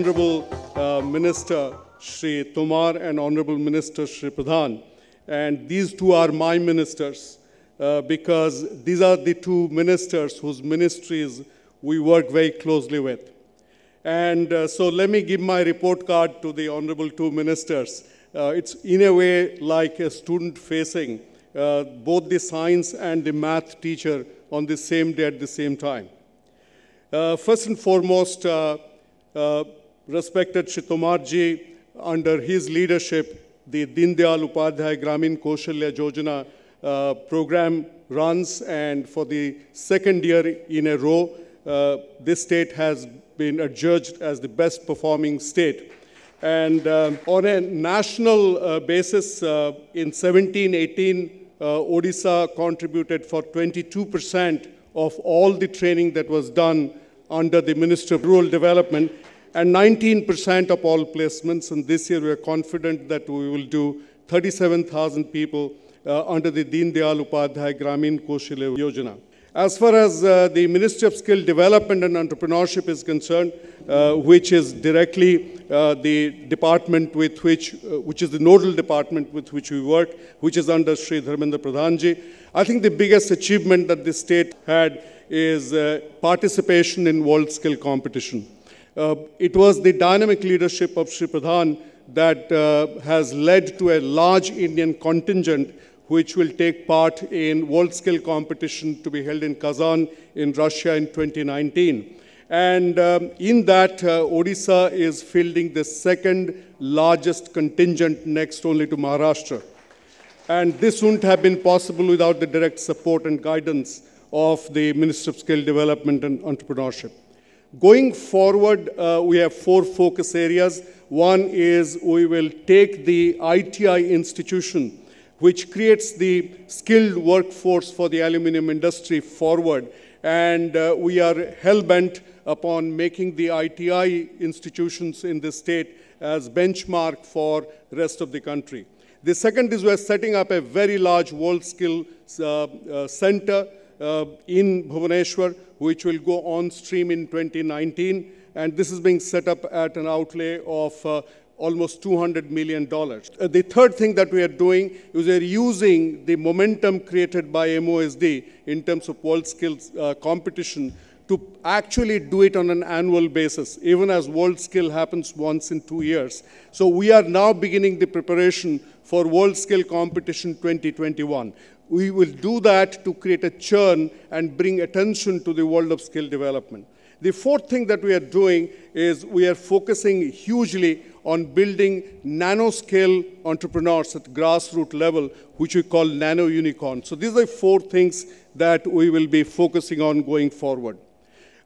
Honorable Minister Shri Tomar and Honorable Minister Shri Pradhan. And these two are my ministers because these are the two ministers whose ministries we work very closely with. And so let me give my report card to the Honorable two ministers. It's in a way like a student facing both the science and the math teacher on the same day at the same time. First and foremost, respected Shri Tomarji, under his leadership, the Deen Dayal Upadhyay Gramin Kaushalya Yojana program runs, and for the second year in a row, this state has been adjudged as the best performing state. And on a national basis, in 17-18, Odisha contributed for 22% of all the training that was done under the Ministry of Rural Development and 19% of all placements. And this year we are confident that we will do 37,000 people under the Deen Dayal Upadhyay Gramin Kaushalya Yojana. As far as the Ministry of Skill Development and Entrepreneurship is concerned, which is directly the department with which is the nodal department with which we work, which is under Shri Dharmendra Pradhanji, I think the biggest achievement that the state had is participation in World Skill Competition. It was the dynamic leadership of Shri Pradhan that has led to a large Indian contingent which will take part in World Skill Competition to be held in Kazan in Russia in 2019. And in that, Odisha is fielding the second largest contingent next only to Maharashtra. And this wouldn't have been possible without the direct support and guidance of the Ministry of Skill Development and Entrepreneurship. Going forward, we have 4 focus areas. One is we will take the ITI institution, which creates the skilled workforce for the aluminium industry forward. And we are hell-bent upon making the ITI institutions in the state as benchmark for the rest of the country. The second is we are setting up a very large world skill center in Bhubaneswar, which will go on stream in 2019. And this is being set up at an outlay of almost $200 million. The third thing that we are doing is we are using the momentum created by MOSD in terms of world skills competition to actually do it on an annual basis, even as world skill happens once in 2 years. So we are now beginning the preparation for World Skill Competition 2021. We will do that to create a churn and bring attention to the world of skill development. The fourth thing that we are doing is we are focusing hugely on building nanoscale entrepreneurs at grassroots level, which we call nano unicorns. So these are 4 things that we will be focusing on going forward.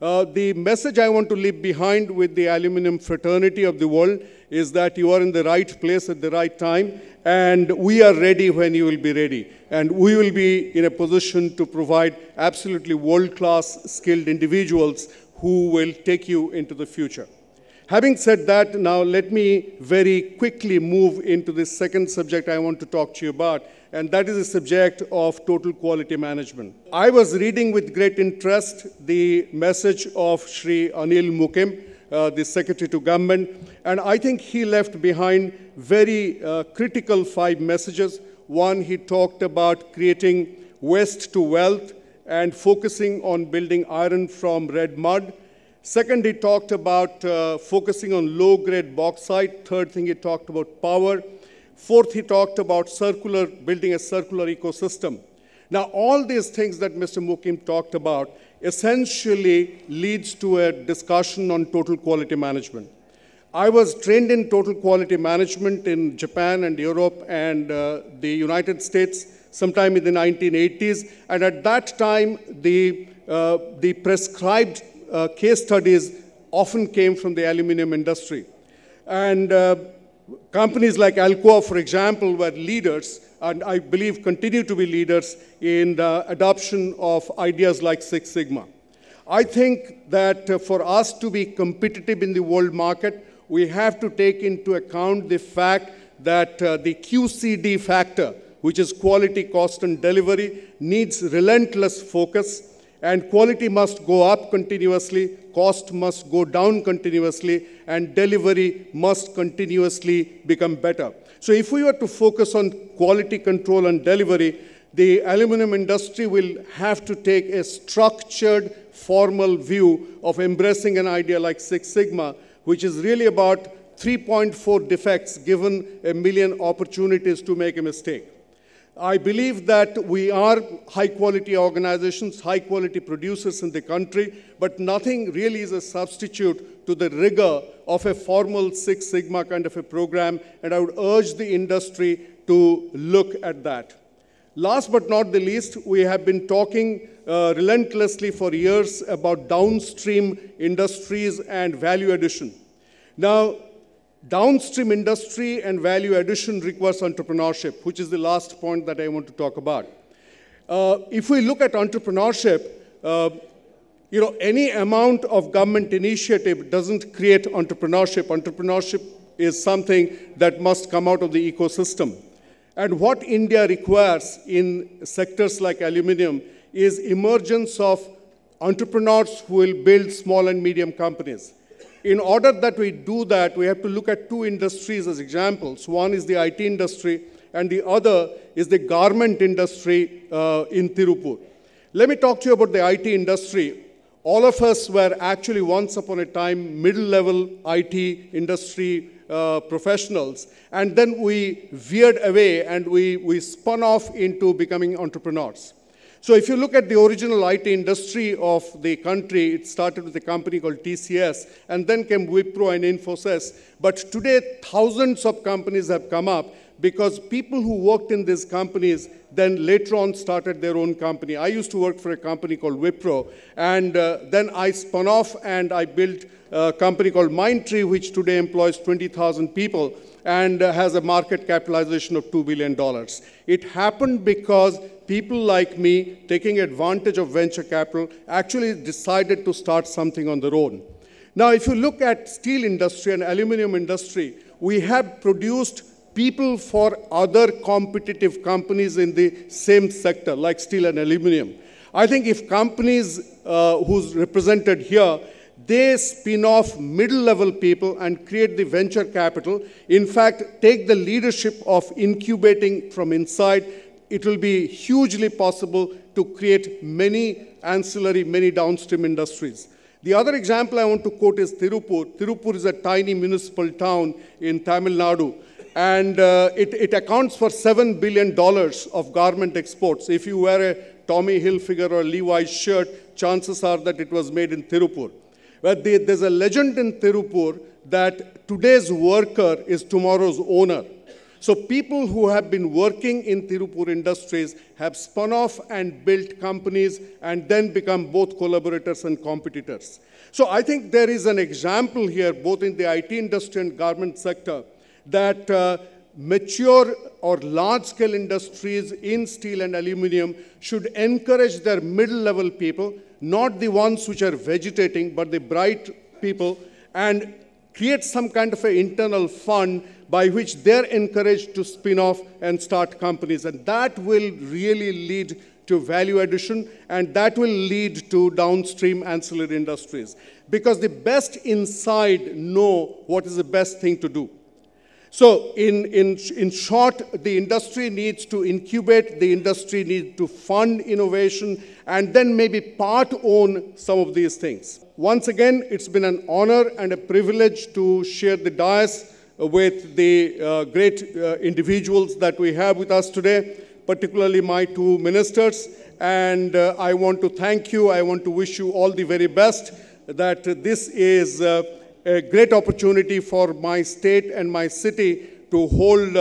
The message I want to leave behind with the aluminium fraternity of the world is that you are in the right place at the right time, and we are ready when you will be ready. And we will be in a position to provide absolutely world-class skilled individuals who will take you into the future. Having said that, now let me very quickly move into the second subject I want to talk to you about, and that is the subject of total quality management. I was reading with great interest the message of Shri Anil Mukim, the Secretary to Government, and I think he left behind very critical 5 messages. One, he talked about creating waste to wealth and focusing on building iron from red mud. Second, he talked about focusing on low-grade bauxite. Third thing, he talked about power. Fourth, he talked about building a circular ecosystem. Now, all these things that Mr. Mukim talked about essentially leads to a discussion on total quality management. I was trained in total quality management in Japan and Europe and the United States sometime in the 1980s. And at that time, the prescribed case studies often came from the aluminium industry. And companies like Alcoa, for example, were leaders, and I believe continue to be leaders in the adoption of ideas like Six Sigma. I think that for us to be competitive in the world market, we have to take into account the fact that the QCD factor, which is quality, cost, and delivery, needs relentless focus. And quality must go up continuously, cost must go down continuously, and delivery must continuously become better. So if we were to focus on quality control and delivery, the aluminum industry will have to take a structured, formal view of embracing an idea like Six Sigma, which is really about 3.4 defects given a million opportunities to make a mistake. I believe that we are high-quality organizations, high-quality producers in the country, but nothing really is a substitute to the rigor of a formal Six Sigma kind of a program, and I would urge the industry to look at that. Last but not the least, we have been talking relentlessly for years about downstream industries and value addition. Now, downstream industry and value addition requires entrepreneurship, which is the last point that I want to talk about. If we look at entrepreneurship, any amount of government initiative doesn't create entrepreneurship. Entrepreneurship is something that must come out of the ecosystem. And what India requires in sectors like aluminium is emergence of entrepreneurs who will build small and medium companies. In order that we do that, we have to look at two industries as examples. One is the IT industry, and the other is the garment industry in Tirupur. Let me talk to you about the IT industry. All of us were actually once upon a time middle-level IT industry professionals, and then we veered away and we spun off into becoming entrepreneurs. So if you look at the original IT industry of the country, it started with a company called TCS, and then came Wipro and Infosys. But today, thousands of companies have come up because people who worked in these companies then later on started their own company. I used to work for a company called Wipro, and then I spun off and I built a company called Mindtree, which today employs 20,000 people and has a market capitalization of $2 billion. It happened because people like me, taking advantage of venture capital, actually decided to start something on their own. Now, if you look at steel industry and aluminum industry, we have produced people for other competitive companies in the same sector, like steel and aluminum. I think if companies who's represented here, they spin off middle-level people and create the venture capital, in fact, take the leadership of incubating from inside, it will be hugely possible to create many ancillary, many downstream industries. The other example I want to quote is Tirupur. Tirupur is a tiny municipal town in Tamil Nadu, and it accounts for $7 billion of garment exports. If you wear a Tommy Hilfiger or Levi's shirt, chances are that it was made in Tirupur. But there's a legend in Tirupur that today's worker is tomorrow's owner. So people who have been working in Tirupur industries have spun off and built companies and then become both collaborators and competitors. So I think there is an example here, both in the IT industry and garment sector, that mature or large-scale industries in steel and aluminum should encourage their middle-level people, not the ones which are vegetating, but the bright people, and create some kind of an internal fund by which they're encouraged to spin off and start companies. And that will really lead to value addition, and that will lead to downstream ancillary industries. Because the best inside know what is the best thing to do. So in short, the industry needs to incubate, the industry needs to fund innovation, and then maybe part own some of these things. Once again, it's been an honor and a privilege to share the dais with the great individuals that we have with us today, particularly my two ministers. And I want to thank you. I want to wish you all the very best, that this is a great opportunity for my state and my city to hold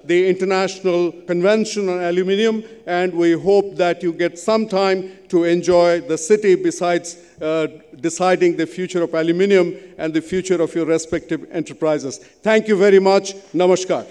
the International Convention on Aluminium, and we hope that you get some time to enjoy the city besides deciding the future of aluminium and the future of your respective enterprises. Thank you very much. Namaskar.